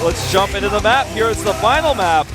let's jump into the map. Here is the final map.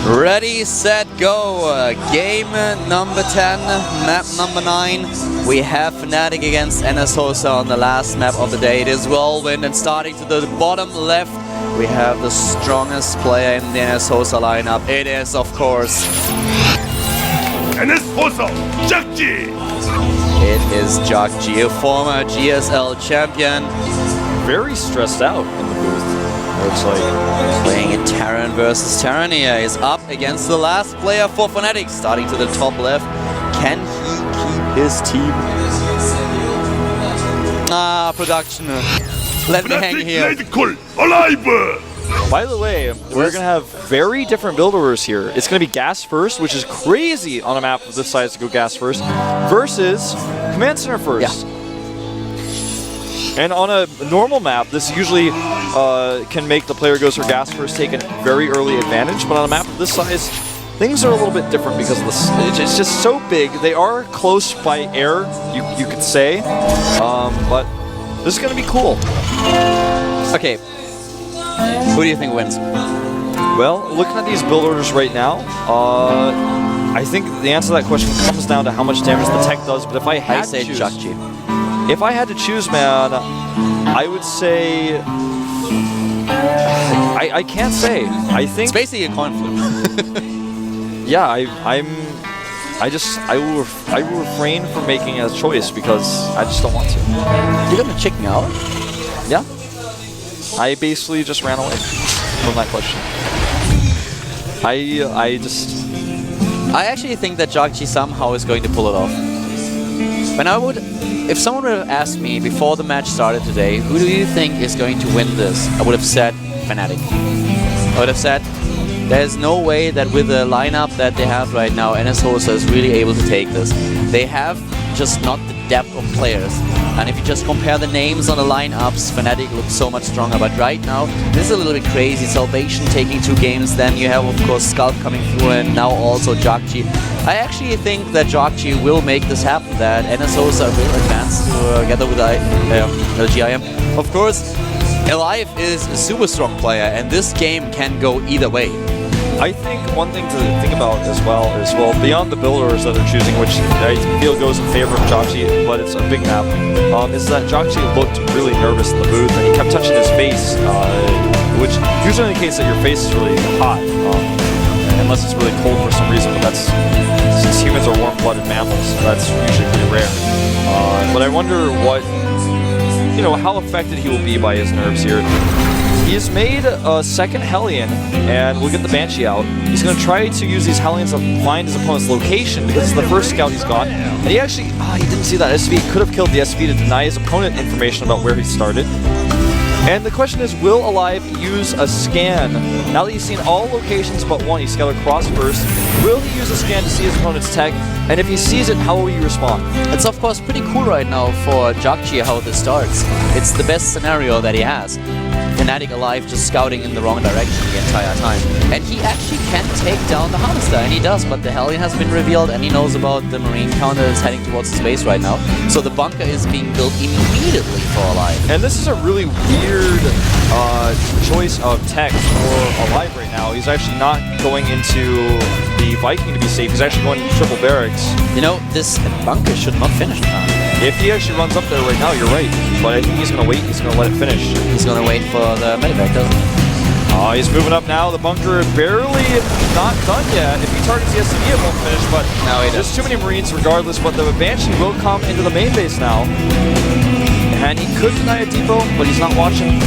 Ready, set, go. Game number 10, map number 9. We have Fnatic against NS Hosa on the last map of the day. It is Whirlwind, and starting to the bottom left, we have the strongest player in the NS Hosa lineup. It is, of course, NS Hosa, Jakji! It is Jakji, a former GSL champion. Very stressed out in the booth. Looks like playing in Terran versus Terran here. He's up against the last player for Fnatic. Starting to the top left. Can he keep his team? Production. Let me hang here. Alive! By the way, we're going to have very different build orders here. It's going to be gas first, which is crazy on a map of this size to go gas first, versus command center first. Yeah. And on a normal map, this usually can make the player goes for gas first take a very early advantage, but on a map of this size, things are a little bit different because of this. It's just so big. They are close by air, you could say, but this is going to be cool. Okay, who do you think wins? Well, looking at these build orders right now, I think the answer to that question comes down to how much damage the tech does, but if I had to choose... Jakji. If I had to choose, man, I would say... I can't say. I think... It's basically a coin flip. Yeah, I will refrain from making a choice because I just don't want to. You're gonna chicken out? Yeah. I basically just ran away from that question. I actually think that Jakji somehow is going to pull it off. If someone would have asked me before the match started today, who do you think is going to win this? I would have said Fnatic. I would have said, there's no way that with the lineup that they have right now, NS Hosa is really able to take this. They have just not the depth of players. And if you just compare the names on the lineups, Fnatic looks so much stronger. But right now, this is a little bit crazy. Salvation taking 2 games, then you have, of course, Scalp coming through, and now also Jakji. I actually think that Jakji will make this happen, that NS Hosa will advance together with LGIM. Of course, Alive is a super strong player, and this game can go either way. I think one thing to think about as well is, well, beyond the builders that they're choosing, which I feel goes in favor of Jakji, but it's a big map, is that Jakji looked really nervous in the booth, and he kept touching his face, which usually indicates that your face is really hot, unless it's really cold for some reason, but that's, since humans are warm-blooded mammals, that's usually pretty rare. But I wonder what, how affected he will be by his nerves here. He's made a second Hellion, and we'll get the Banshee out. He's going to try to use these Hellions to find his opponent's location, because it's the first scout he's got. And he actually, he didn't see that SV. He could have killed the SV to deny his opponent information about where he started. And the question is, will Alive use a scan? Now that he's seen all locations but one, he scouted across first, will he use a scan to see his opponent's tech? And if he sees it, how will he respond? It's of course pretty cool right now for Jakji how this starts. It's the best scenario that he has. Fnatic Alive just scouting in the wrong direction the entire time. And he actually can take down the Harvester, and he does, but the Hellion has been revealed, and he knows about the Marine counter that's heading towards the space right now. So the bunker is being built immediately for Alive. And this is a really weird choice of tech for Alive right now. He's actually not going into the Viking to be safe, he's actually going into triple barracks. This bunker should not finish now. If he actually runs up there right now, you're right. But I think he's going to wait. He's going to let it finish. He's going to wait for the medivac, doesn't he? He's moving up now. The bunker barely not done yet. If he targets the SCV, it won't finish. But no, there's too many Marines regardless. But the Banshee will come into the main base now. And he could deny a depot, but he's not watching.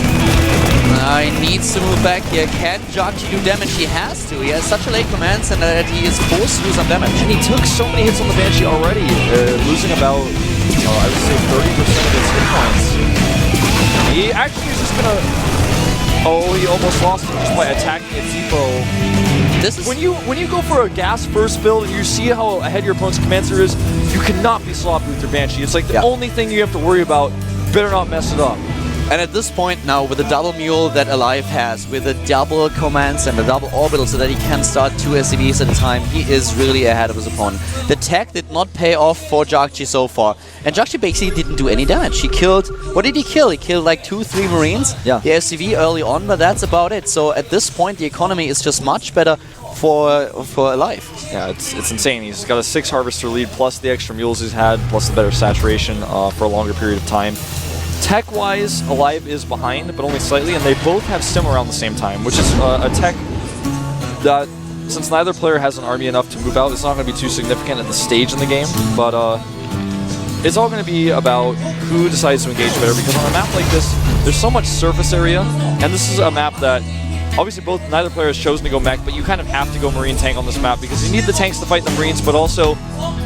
He needs to move back here. Can Jakji do damage? He has to. He has such a late command center that he is forced to do some damage. And he took so many hits on the Banshee already, losing about, I would say, 30% of his hit points. He actually is just gonna... he almost lost it just by attacking a depot This is when you go for a gas first build and you see how ahead your opponent's Commancer is, you cannot be sloppy with your Banshee. It's like the only thing you have to worry about. Better not mess it up. And at this point now, with the double mule that Alive has, with the double commands and the double orbital so that he can start 2 SCVs at a time, he is really ahead of his opponent. The tech did not pay off for Jakji so far. And Jakji basically didn't do any damage. He killed... What did he kill? He killed like 2-3 Marines. Yeah. The SCV early on, but that's about it. So at this point, the economy is just much better for Alive. Yeah, it's insane. He's got a 6 Harvester lead, plus the extra mules he's had, plus the better saturation for a longer period of time. Tech-wise, Alive is behind, but only slightly, and they both have Sim around the same time, which is a tech that, since neither player has an army enough to move out, it's not going to be too significant at the stage in the game, but it's all going to be about who decides to engage better, because on a map like this, there's so much surface area, and this is a map that obviously neither player has chosen to go mech, but you kind of have to go Marine tank on this map because you need the tanks to fight the Marines, but also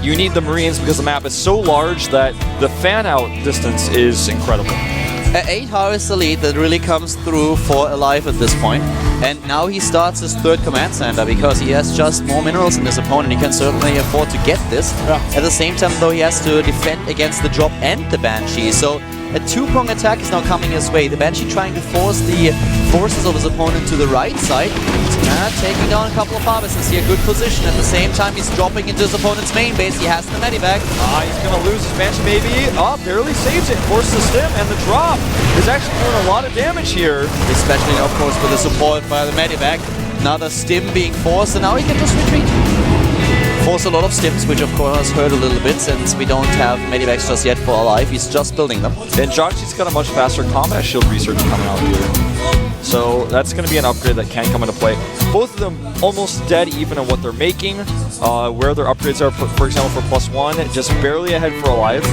you need the Marines because the map is so large that the fan-out distance is incredible. An 8 Harvester lead that really comes through for Alive at this point. And now he starts his 3rd command center because he has just more minerals than his opponent. He can certainly afford to get this. At the same time, though, he has to defend against the drop and the Banshee. So a 2-prong attack is now coming his way. The Banshee trying to force the forces of his opponent to the right side. Taking down a couple of Harvesters here. Good position. At the same time, he's dropping into his opponent's main base. He has the medivac. He's going to lose his Banshee maybe. Barely saves it. Forces the stim, and the drop is actually doing a lot of damage here. Especially, of course, with the support by the medivac. Another stim being forced, and now he can just retreat. Force a lot of stims, which of course hurt a little bit since we don't have medivacs just yet for Alive. He's just building them. And Jakji's got a much faster combat shield research coming out here. So that's going to be an upgrade that can come into play. Both of them almost dead even on what they're making. Where their upgrades are, for example, for +1, just barely ahead for Alive.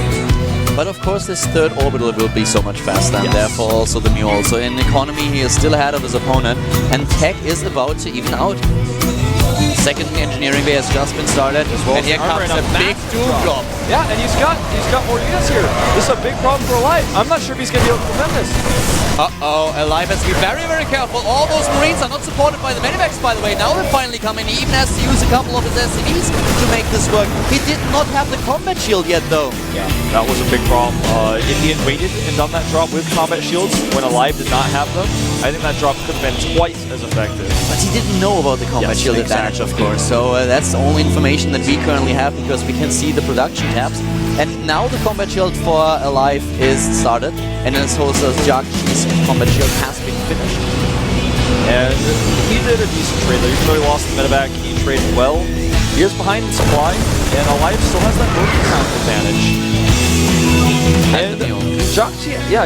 But of course this 3rd orbital will be so much faster, and therefore also the mule. So in economy he is still ahead of his opponent, and tech is about to even out. Second engineering bay has just been started, and here comes a big doom drop. Yeah, and he's got more units here. This is a big problem for Alive. I'm not sure if he's going to be able to prevent this. Uh-oh, Alive has to be very, very careful. All those Marines are not supported by the medivacs, by the way. Now they're finally coming. He even has to use a couple of his SCVs to make this work. He did not have the combat shield yet, though. Yeah, that was a big problem. Indian waited and done that drop with combat shields when Alive did not have them. I think that drop could have been twice as effective. But he didn't know about the combat shield advantage, of course. So that's the only information that we currently have because we can see the production tabs. And now the combat shield for Alive is started, and as also Jakji's combat shield has been finished. And he did a decent trade there. Even though he lost the medevac, he traded well. He is behind in supply, and Alive still has that working count advantage. And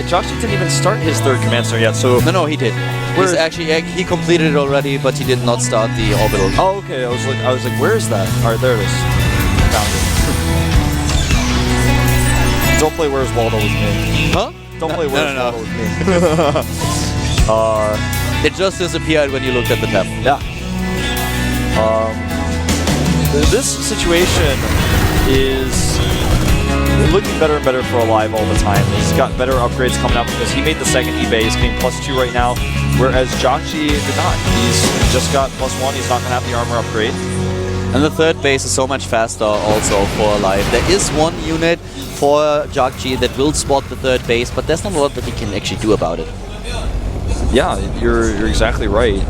Jakji didn't even start his 3rd command center yet, so... No, he did. He's actually, he completed it already, but he did not start the orbital. Oh, okay. I was like, where is that? Alright, there it is. Found it. Don't play Where's Waldo with me. Huh? Don't play Where's Waldo with me. It just disappeared when you looked at the tab. Yeah. This situation is looking better and better for Alive all the time. He's got better upgrades coming up because he made the 2nd eBay. He's getting +2 right now, whereas Jakji did not. He's just got +1. He's not going to have the armor upgrade. And the 3rd base is so much faster also for Alive. There is one unit for Jakji that will spot the 3rd base, but there's not a lot that he can actually do about it. Yeah, you're exactly right.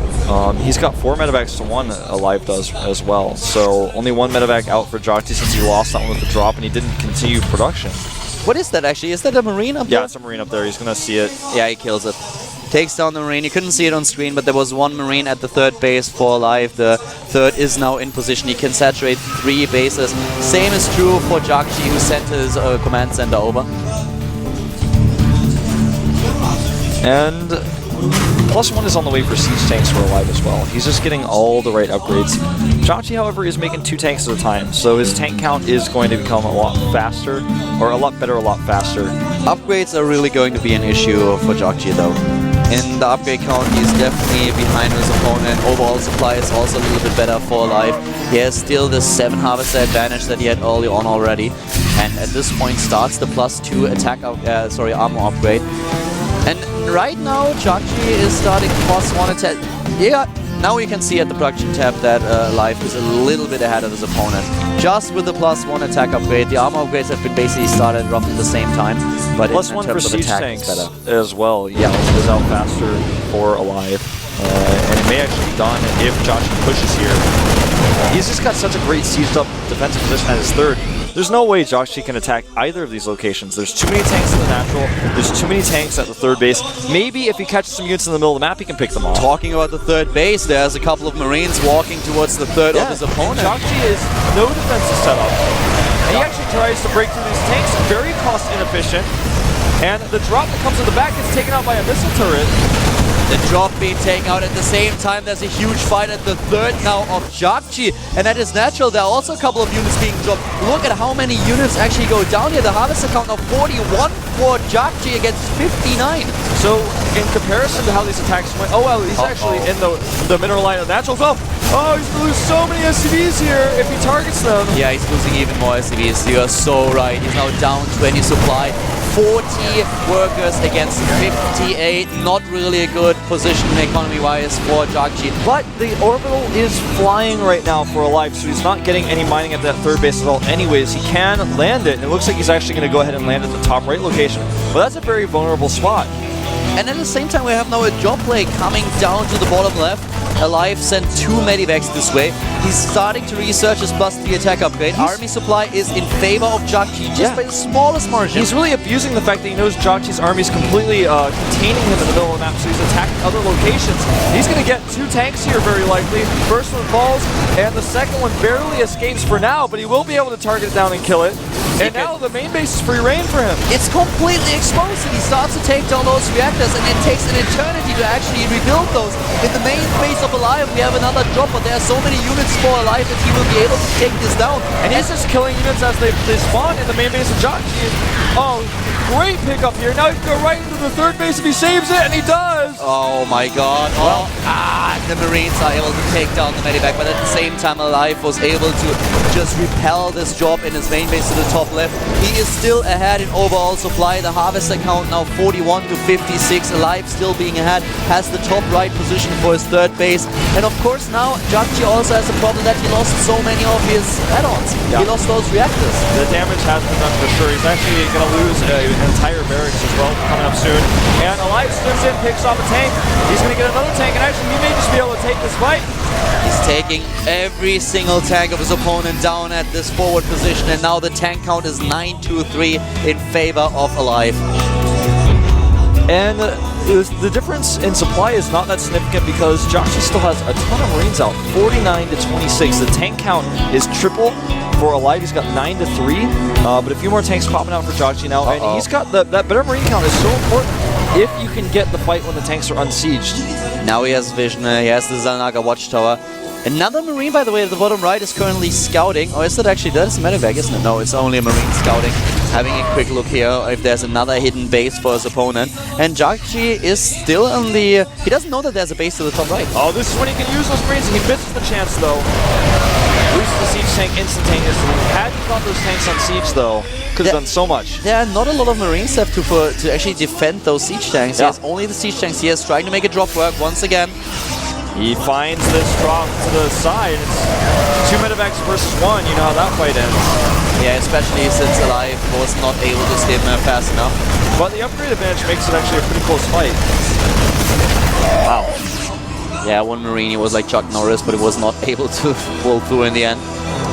He's got 4 medevacs to 1, Alive does as well. So only 1 medevac out for Jakji since he lost that one with the drop and he didn't continue production. What is that actually? Is that a Marine up there? Yeah, it's a Marine up there. He's going to see it. Yeah, he kills it. Takes down the Marine. You couldn't see it on screen, but there was 1 Marine at the 3rd base for Alive. The 3rd is now in position. He can saturate 3 bases. Same is true for Jakji, who sent his command center over. And +1 is on the way for siege tanks for Alive as well. He's just getting all the right upgrades. Jakji, however, is making 2 tanks at a time, so his tank count is going to become a lot faster, or a lot better, a lot faster. Upgrades are really going to be an issue for Jakji, though. In the upgrade count, he's definitely behind his opponent. Overall supply is also a little bit better for Alive. He has still the 7 Harvester advantage that he had early on already, and at this point starts the +2 attack, armor upgrade. And right now, Jakji is starting +1 attack. Yeah, now you can see at the production tab that Life is a little bit ahead of his opponent. Just with the +1 attack upgrade, the armor upgrades have been basically started roughly the same time, but in +1 for terms of siege attack, tanks it's better. as well. Yeah, it goes out faster for Alive. And it may actually be done if Joshi pushes here. He's just got such a great sieged up defensive position at his third. There's no way Joshi can attack either of these locations. There's too many tanks in the natural. There's too many tanks at the third base. Maybe if he catches some units in the middle of the map, he can pick them off. Talking about the third base, there's a couple of Marines walking towards the third of his opponent. Joshi is no defensive setup. And he actually tries to break through these tanks. Very cost inefficient. And the drop that comes in the back is taken out by a missile turret. The drop being taken out at the same time. There's a huge fight at the third now of Jakji, and that is natural. There are also a couple of units being dropped. Look at how many units actually go down here. The harvester count of 41 for Jakji against 59. So in comparison to how these attacks went, oh well, he's actually in the mineral line of natural. Oh, he's gonna lose so many SCVs here if he targets them. Yeah, he's losing even more SCVs. You are so right. He's now down 20 supply. 40 workers against 58. Not really a good position economy-wise for Jakji. But the orbital is flying right now for Alive, so he's not getting any mining at that third base at all anyways. He can land it, and it looks like he's actually going to go ahead and land at the top right location. But that's a very vulnerable spot. And at the same time, we have now a job play coming down to the bottom left. Alive sent 2 medivacs this way. He's starting to research his +3 attack upgrade. Army supply is in favor of Jakji just by the smallest margin. He's really abusing the fact that he knows Jakji's army is completely containing him in the middle of the map, so he's attacking other locations. He's going to get 2 tanks here very likely. First one falls, and the second one barely escapes for now, but he will be able to target it down and kill it. And now the main base is free reign for him. It's completely exposed, and he starts to take down those reactors, and it takes an eternity to actually rebuild those. In the main base of Alive, we have another drop, but there are so many units for Alive that he will be able to take this down. And he's just killing units as they spawn in the main base of Jakji. Oh, great pickup here. Now he can go right into the third base if he saves it, and he does. Oh my god. Well, the Marines are able to take down the medivac, but at the same time Alive was able to just repel this job in his main base to the top left. He is still ahead in overall supply. The harvester count now 41 to 56. Alive still being ahead, has the top right position for his third base. And of course now Jakji also has a problem that he lost so many of his add-ons. He lost those reactors. The damage has been done for sure. He's actually going to lose an entire barracks as well coming up soon. And Alive swims in, picks off a tank. He's going to get another tank, and actually he may just be able to take this fight. He's taking every single tank of his opponent down at this forward position, and now the tank count is 9-3 in favor of Alive. And the difference in supply is not that significant because Joshi still has a ton of Marines out, 49 to 26. The tank count is triple for Alive. He's got 9-3, but a few more tanks popping out for Joshi now, and he's got that better Marine count is so important if you can get the fight when the tanks are unsieged. Now he has vision, he has the Zalnaga watchtower. Another Marine, by the way, at the bottom right is currently scouting. Or is that actually, that's a medevac, isn't it? No, it's only a Marine scouting. Having a quick look here if there's another hidden base for his opponent. And Jakji is still on the... he doesn't know that there's a base to the top right. Oh, this is when he can use those Marines. He misses the chance, though. Loses the siege tank instantaneously. Had he got those tanks on siege, though, could have done so much. There are not a lot of Marines left to actually defend those siege tanks. He has only the siege tanks. He is trying to make a drop work once again. He finds this drop to the side. It's 2 medevacs versus 1. You know how that fight ends. Yeah, especially since Alive was not able to skim fast enough. But the upgrade advantage makes it actually a pretty close fight. Wow. Yeah, one Marine, he was like Chuck Norris, but he was not able to pull through in the end.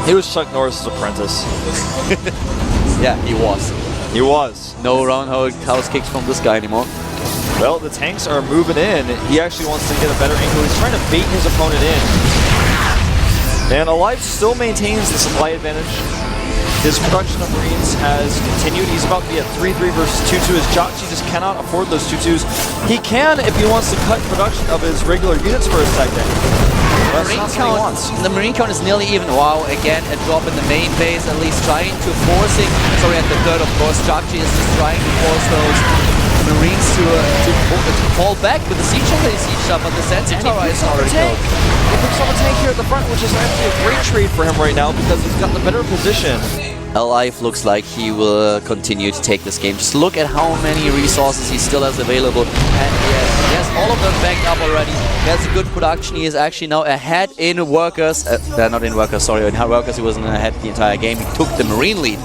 He was Chuck Norris' apprentice. Yeah, he was. He was. No roundhouse kicks from this guy anymore. Well, the tanks are moving in. He actually wants to get a better angle. He's trying to bait his opponent in. And Alive still maintains the supply advantage. His production of Marines has continued. He's about to be at 3-3 versus 2-2 as Jakji just cannot afford those 2-2s. He can if he wants to cut production of his regular units for a second. The Marine count is nearly even. Wow, again a drop in the main base, at least trying to forcing, sorry, at the third of course, Jakji is just trying to force those Marines to fall back with the siege tank that he sieged up, but the sensing tower is already killed. He picks up a tank here at the front, which is actually a great trade for him right now because he's got the better position. Alive looks like he will continue to take this game. Just look at how many resources he still has available, and he has all of them backed up already. He has a good production. He is actually now ahead in workers. Not in workers, sorry. In workers, he wasn't ahead the entire game. He took the Marine lead.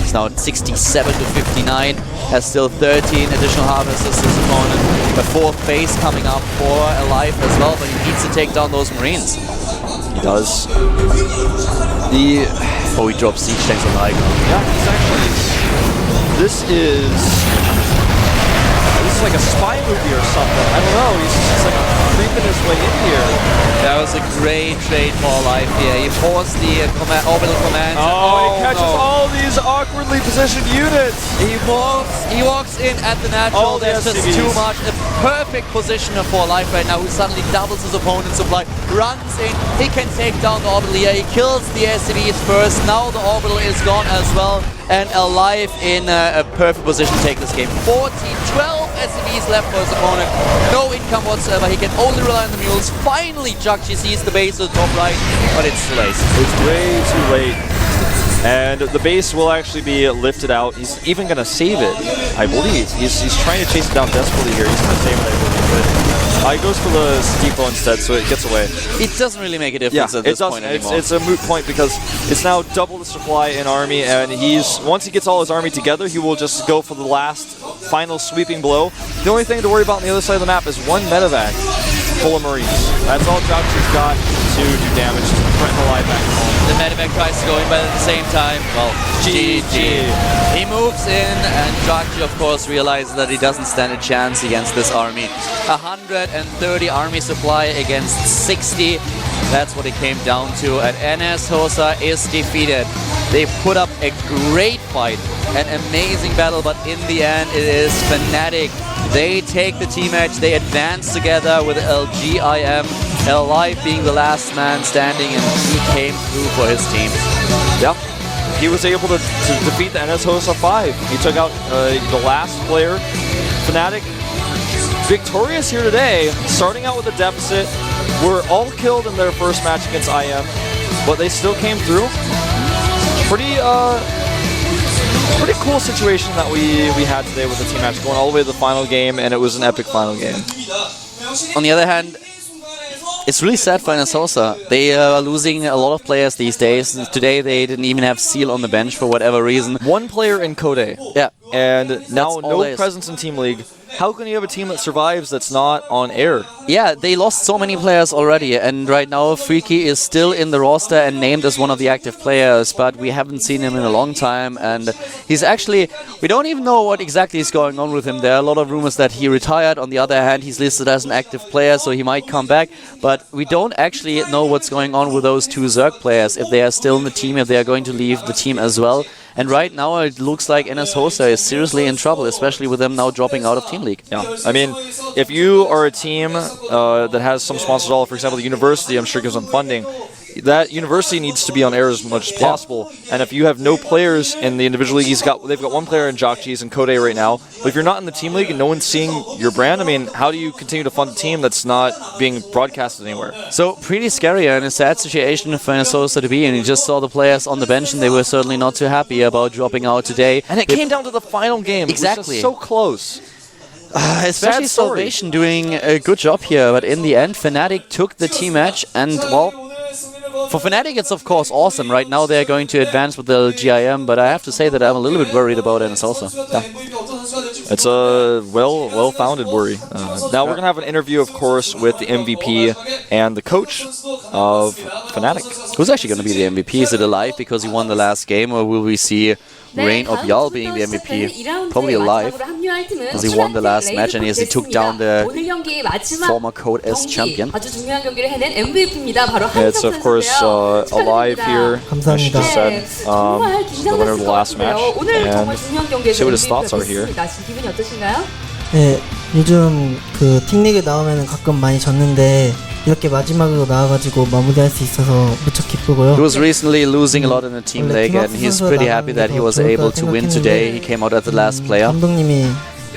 He's now at 67 to 59. Has still 13 additional harvesters his opponent. A fourth base coming up for Alive as well, but he needs to take down those Marines. He does. Oh, he drops siege tanks on the high ground. Yeah, he's actually... This is like a spy movie or something. I don't know. He's like creeping his way in here. That was a great trade for Alive here. He forced the orbital command. Oh, he catches all these awkwardly positioned units. He walks in at the natural. That's just too much. A perfect positioner for Alive right now, who suddenly doubles his opponent's supply. Runs in. He can take down the orbital here. He kills the SCVs first. Now the orbital is gone as well. And Alive in a perfect position to take this game. 12 SCVs left for his opponent. No income whatsoever. He can only rely on the mules. Finally, Jakji sees the base to the top right, but it's too late. It's way too late. And the base will actually be lifted out. He's even going to save it, I believe. He's trying to chase it down desperately here. He's going to save it, I believe. But he goes for the depot instead, so it gets away. It doesn't really make a difference at this point anymore. It's a moot point because it's now double the supply in army, and once he gets all his army together, he will just go for the last final sweeping blow. The only thing to worry about on the other side of the map is one medevac full of Marines. That's all Jakji's got to do damage to threaten Alive back home. The medevac tries to go in, but at the same time, well, GG. He moves in, and Jakji, of course, realizes that he doesn't stand a chance against this army. 130 army supply against 60. That's what it came down to, and NS Hosa is defeated. They put up a great fight, an amazing battle, but in the end, it is Fnatic. They take the team edge, they advance together with LGIM, Alive being the last man standing, and he came through for his team. Yep. He was able to defeat the NS Hosa 5. He took out the last player. Fnatic victorious here today, starting out with a deficit. Were all killed in their first match against IM, but they still came through. Pretty cool situation that we had today with the team match, going all the way to the final game, and it was an epic final game. On the other hand, it's really sad for NS Hosa. They are losing a lot of players these days. Today they didn't even have Seal on the bench for whatever reason. One player in Code. Yeah. And now no presence in Team League. How can you have a team that survives that's not on air? Yeah, they lost so many players already, and right now Freaky is still in the roster and named as one of the active players, but we haven't seen him in a long time, and he's actually, we don't even know what exactly is going on with him. There are a lot of rumors that he retired. On the other hand, he's listed as an active player, so he might come back, but we don't actually know what's going on with those two Zerg players, if they are still in the team, if they are going to leave the team as well. And right now it looks like NS Hosa is seriously in trouble, especially with them now dropping out of Team League. Yeah, I mean, if you are a team that has some sponsors, all, for example, the university, I'm sure gives them funding, that university needs to be on air as much as possible. And if you have no players in the individual league, they've got one player in Jakji's and Code right now. But if you're not in the team league and no one's seeing your brand, I mean, how do you continue to fund a team that's not being broadcasted anywhere? So pretty scary and a sad situation for NS Hosa to be in. You just saw the players on the bench and they were certainly not too happy about dropping out today. And it came down to the final game. Exactly. Which was so close. Especially Salvation doing a good job here, but in the end Fnatic took the team match, and well, for Fnatic it's of course awesome. Right now they're going to advance with the GIM, but I have to say that I'm a little bit worried about NS Hosa. Yeah. It's a well-founded worry. Now we're going to have an interview, of course, with the MVP and the coach of Fnatic. Who's actually going to be the MVP? Is it Alive because he won the last game, or will we see Reign of Yal being the MVP? Probably Alive, as he won the last match and as he took down the former Code S champion. It's of course Alive here, as she just said, the winner of the last match, and see what his thoughts are here. 네, 요즘 그 팀리그 나오면 가끔 많이 졌는데 이렇게 마지막으로 나와가지고 마무리할 수 있어서 무척 기쁘고요. He was recently losing a lot in the team league, and he's pretty happy that he was able to win today. He came out as the last player. 감독님이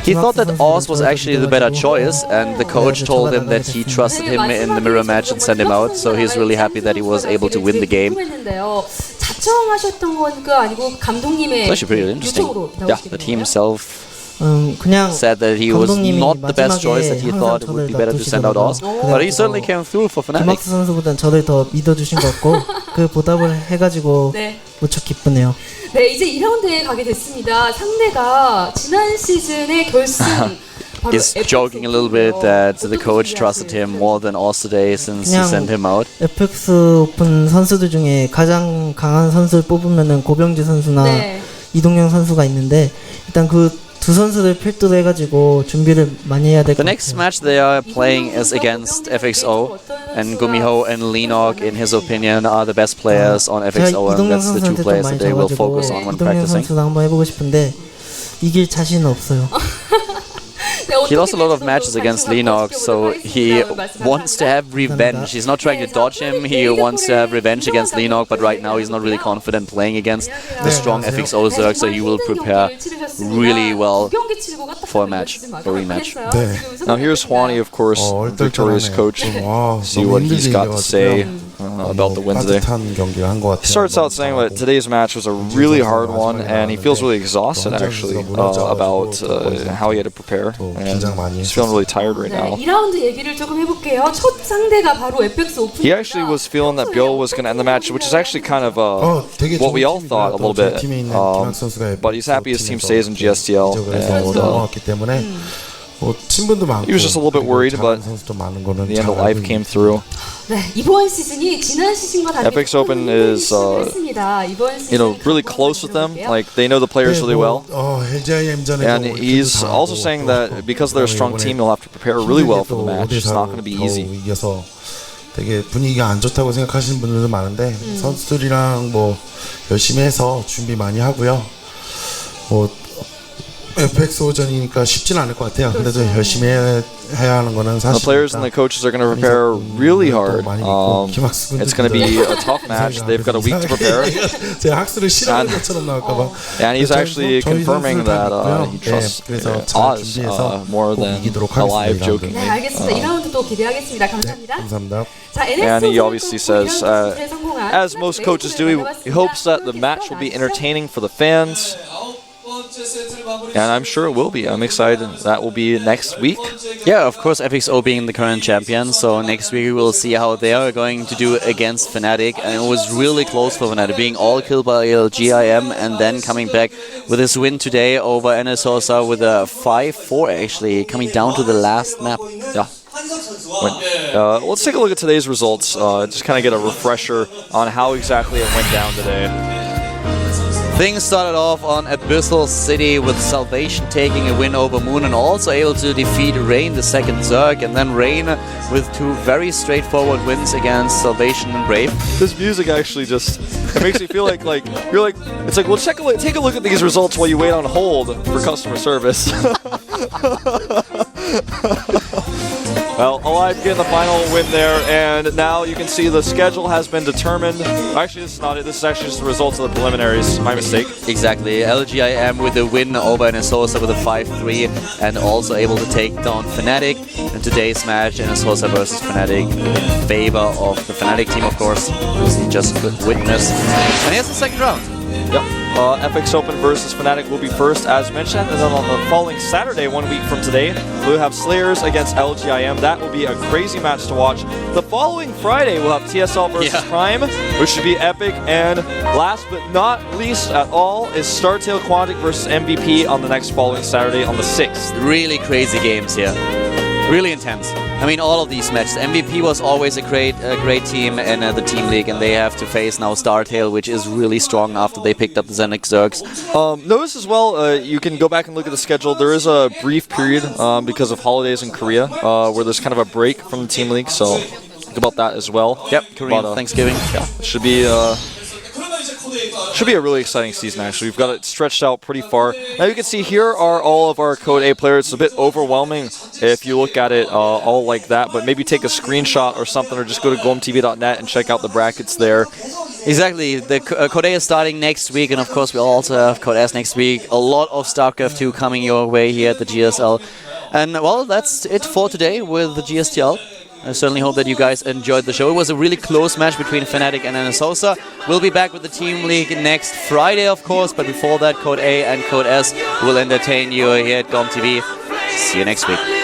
He thought that Oz was actually the better choice, and the coach told him that he trusted him in the mirror match and sent him out, so he's really happy that he was able to win the game. It's actually pretty interesting. Yeah, the team itself 그냥 said that he was 감독님이 not the best choice, that he 마지막에 thought it 항상 would 저를 be better to send out Oz. But he certainly came through for Fnatic. 김학수 선수보단 저를 더 믿어주신 것 같고 그 보답을 해가지고 네. 무척 기쁘네요. 네, 이제 2라운드에 가게 됐습니다. 상대가 지난 시즌의 결승 바로 He's joking a little bit that the coach trusted him more than Oz today since he sent him out. FX 오픈 선수들 중에 가장 강한 선수를 뽑으면은 고병지 선수나 네. 이동영 선수가 있는데 일단 그 두 선수를 필두로 해가지고 준비를 많이 해야 될 것 The 같아요. next match they are playing is against FXO, and Gumiho and Leenock, in his opinion, are the best players on FXO, and 이동영 that's the two 선수한테 좀 players 많이 that they will 져가지고 focus on when 이동영 practicing. 선수도 한번 해보고 싶은데 이길 자신은 없어요. He lost a lot of matches against Leenock, so he wants to have revenge. He's not trying to dodge him, he wants to have revenge against Leenock, but right now he's not really confident playing against the strong FXO Zerg, so he will prepare really well for a match, a rematch. Now here's Hwani, of course, Victoria's coach. See what he's got to say about the win today. He starts out saying that today's match was a really hard one, and he feels really exhausted actually about how he had to prepare. And he's feeling really tired right now. 2라운드 얘기를 조금 해볼게요. 첫 상대가 바로 FX 오픈. He actually was feeling that Bill was going to end the match, which is actually kind of what we all thought a little bit. But he's happy his team stays in GSTL. And he was just a little bit worried, but the end of life came through. 네, 이번 시즌이 지난 시즌과 다르게 FX Open is, really close with them. Like, they know the players really well. And he's also saying that because they're a strong team, you'll have to prepare really well for the match. It's not going to be easy. 되게 분위기가 안 좋다고 생각하시는 분들도 많은데 선수들이랑 뭐 열심히 해서 준비 많이 하고요. 뭐 FXO전이니까 쉽진 않을 것 같아요. 그래도 열심히 해야 하는 거는 사실. The players and the coaches are going to prepare really hard. It's going to be a tough match. They've got a week to prepare. 제가 학술을 싫어하는 것처럼 나올까봐. And he's actually confirming that he trusts Oz more than alive joking. 네, 알겠습니다. 2라운드도 기대하겠습니다. 감사합니다. 감사합니다. 자, And he obviously says, as most coaches do, he hopes that the match will be entertaining for the fans. And I'm sure it will be. I'm excited. That will be next week. Yeah, of course, FXO being the current champion, so next week we will see how they are going to do against Fnatic. And it was really close for Fnatic, being all killed by LGIM and then coming back with his win today over NSOSA with a 5-4 actually, coming down to the last map. Yeah. Let's take a look at today's results. Just kind of get a refresher on how exactly it went down today. Things started off on Abyssal City with Salvation taking a win over Moon and also able to defeat Rain, the second Zerg, and then Rain with two very straightforward wins against Salvation and Brave. This music actually just, it makes me feel like you're like, it's like, well, take a look at these results while you wait on hold for customer service. Well, Alive getting the final win there, and now you can see the schedule has been determined. Actually, this is not it. This is actually just the results of the preliminaries. My mistake. Exactly. LGIM with a win over NSOSA with a 5-3, and also able to take down Fnatic in today's match. NSOSA versus Fnatic in favor of the Fnatic team, of course, as you just could witness. And here's the second round. Yep. FX Open versus Fnatic will be first, as mentioned, and then on the following Saturday, 1 week from today, we'll have Slayers against LGIM. That will be a crazy match to watch. The following Friday, we'll have TSL versus Prime, which should be epic. And last but not least at all is StarTale Quantic versus MVP on the next following Saturday on the 6th. Really crazy games here. Really intense. I mean, all of these matches. MVP was always a great team in the Team League, and they have to face now StarTale, which is really strong after they picked up the Zenix Zergs. Notice as well, you can go back and look at the schedule. There is a brief period because of holidays in Korea where there's kind of a break from the Team League, so think about that as well. Yep, Korean Thanksgiving. Yeah, it should be a really exciting season, actually. We've got it stretched out pretty far. Now you can see here are all of our Code A players. It's a bit overwhelming if you look at it all like that, but maybe take a screenshot or something, or just go to GOMTV.net and check out the brackets there. Exactly. The Code A is starting next week, and of course we also have Code S next week. A lot of StarCraft 2 coming your way here at the GSL. And well, that's it for today with the GSTL. I certainly hope that you guys enjoyed the show. It was a really close match between Fnatic and NSOSA. We'll be back with the Team League next Friday, of course, but before that, Code A and Code S will entertain you here at GOMTV. See you next week.